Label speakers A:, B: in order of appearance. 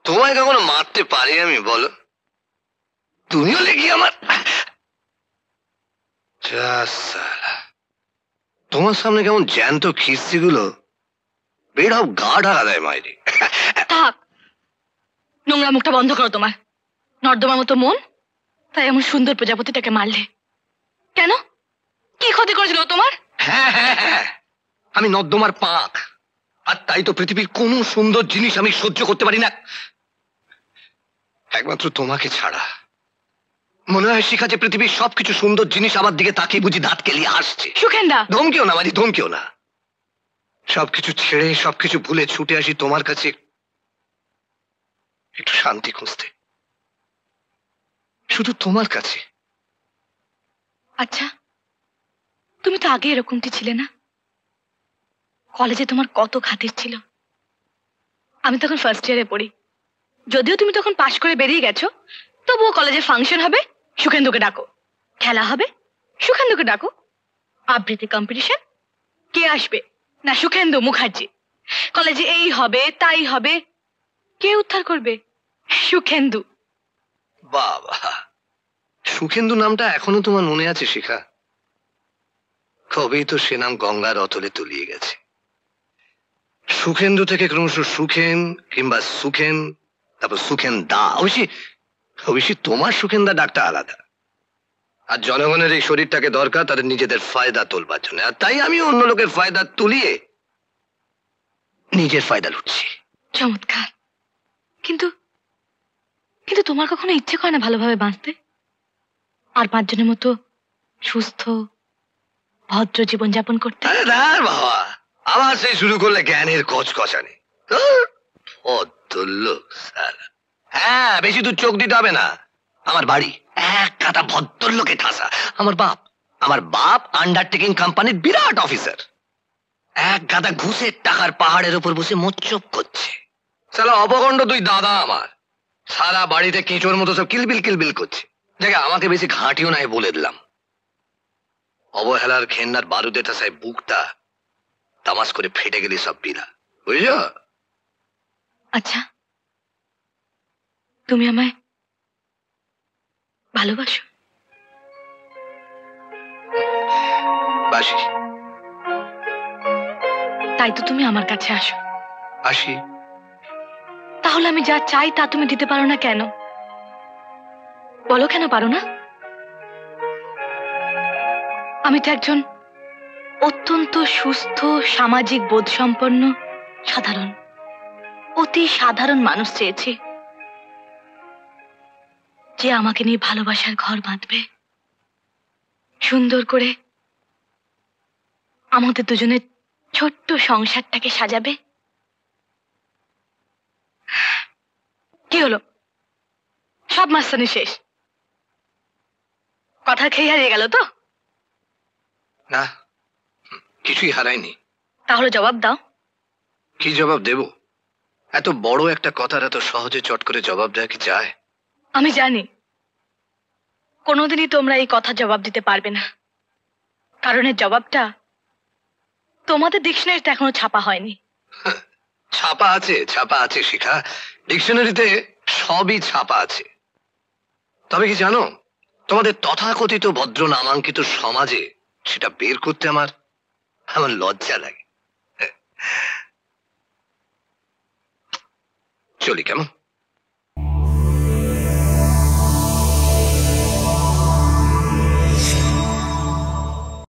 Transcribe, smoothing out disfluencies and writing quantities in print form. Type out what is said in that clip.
A: তোমায় কখনো মারতে পারি আমি, বলো? তুমিও লেগে আমার। তোমার সামনে কেমন জ্যান্ত খিস্তি গুলো বের হব, গা ঢাকা দেয় মাইরি।
B: থাক, নোংরা মুখটা বন্ধ করো। তোমার নর্দমার মতো মন, তাই এমন সুন্দর প্রজাপতিটাকে মারলে কেন? কি ক্ষতি করেছিল তোমার?
A: হ্যাঁ হ্যাঁ হ্যাঁ, আমি নর্দমার পাক, আর তাই তো পৃথিবীর কোন সুন্দর জিনিস আমি সহ্য করতে পারি না, একমাত্র তোমাকে ছাড়া। মনে হয় শিখা যে পৃথিবীর সবকিছু সুন্দর জিনিস আমার দিকে তাকিয়ে বুঝি দাঁত কেলিয়ে আসছে।
B: সুখেন্দা,
A: ধমকিও না মারি, ধমকিও না। সবকিছু ছেড়ে সবকিছু ভুলে ছুটে আসি তোমার কাছে একটু শান্তি খুঁজতে, শুধু তোমার কাছে।
B: আচ্ছা, তুমি তো আগে এরকমটি ছিলে না। কলেজে তোমার কত খাতির ছিল। আমি তখন ফার্স্ট ইয়ারে পড়ি। যদিও তুমি তখন পাশ করে বেরিয়ে গেছো, তবুও কলেজে ফাংশন হবে, সুখেন্দুকে ডাকো। খেলা হবে, সুখেন্দুকে ডাকো। আবৃত্তি কম্পিটিশন, কে আসবে না? সুখেন্দু মুখার্জি। কলেজে এই হবে তাই হবে, কে উদ্ধার করবে? সুখেন্দু।
A: বাবা, সুখেন্দু নামটা এখনো তোমার মনে আছে শিখা? কবেই তো সে নাম গঙ্গার অতলে তলিয়ে গেছে। সুখেন্দু থেকে ক্রমশ সুখেন, কিংবা সুখেন, তারপর সুখেন দা। অবশ্যই তোমার সুখেন দা ডাকটা আলাদা। আর জনগণের এই শরীরটাকে দরকার তাদের নিজেদের ফায়দা তোলবার জন্য, আর তাই আমি অন্য লোকের ফায়দা তুলিয়ে নিজের ফায়দা লুটছি।
B: চমৎকার। কিন্তু কিন্তু তোমার কখনো ইচ্ছে করে না ভালোভাবে বাঁচতে, আর পাঁচজনের মতো সুস্থ ভদ্র জীবন যাপন করতে?
A: আরে না বাবা, আবার সেই শুরু করলে জ্ঞানের কচকচানি। ভদ্রলোক সালা। হ্যাঁ, বেশি দূর চোখ দিতে হবে না। আমার বাড়ি এক কাটা ভদ্রলোকে ঠাসা। আমার বাপ আন্ডারটেকিং কোম্পানির বিরাট অফিসার। এক গাদা ঘুষের টাকার পাহাড়ের উপর বসে মোচ্চপ করছে। সালা অপখণ্ড তুই দাদা আমার। সারা বাড়িতে কেঁচোর মতো সব কিলবিল কিলবিল করছে। জায়গা আমাকে বেশি ঘাঁটিও নাই বলে দিলাম। অবহেলার ঘেন্নার বারুদে ঠাসায় বুকটা তামাশ করে ফেটে গেলি সব বিনা, বুঝল?
B: আচ্ছা, তুমি আমায় ভালোবাসো?
A: বাসি।
B: তাই তো তুমি আমার কাছে আসো।
A: আসি।
B: তাহলে আমি যা চাই তা তুমি দিতে পারো না কেন? বলো কেন পারো না? আমি তো একজন অত্যন্ত সুস্থ, সামাজিক বোধসম্পন্ন, সাধারণ, অতি সাধারণ মানুষ চেয়েছি, যে আমাকে নিয়ে ভালোবাসার ঘর বাঁধবে, সুন্দর করে আমাদের দুজনের ছোট্ট সংসারটাকে সাজাবে। কি হলো? সব মাস্তানি শেষ? কথা খেয়ে হারিয়ে গেল তো?
A: না, কিছুই হারায়নি।
B: তাহলে জবাব দাও।
A: কি জবাব দেব? এত বড় একটা কথার এত সহজে চট করে জবাব দেওয়া কি যায়?
B: আমি জানি কোনোদিনই তোমরা এই কথা জবাব দিতে পারবে না, কারণ এর জবাবটা তোমাদের ডিকশনারিতে এখনো ছাপা হয়নি।
A: ছাপা আছে, ছাপা আছে শিখা। ডিকশনারিতে সবই ছাপা আছে। তবে কি জানো, তোমাদের তথাকথিত ভদ্র নামাঙ্কিত সমাজে সেটা বের করতে আমার লজ্জা লাগে। চলি কেমন?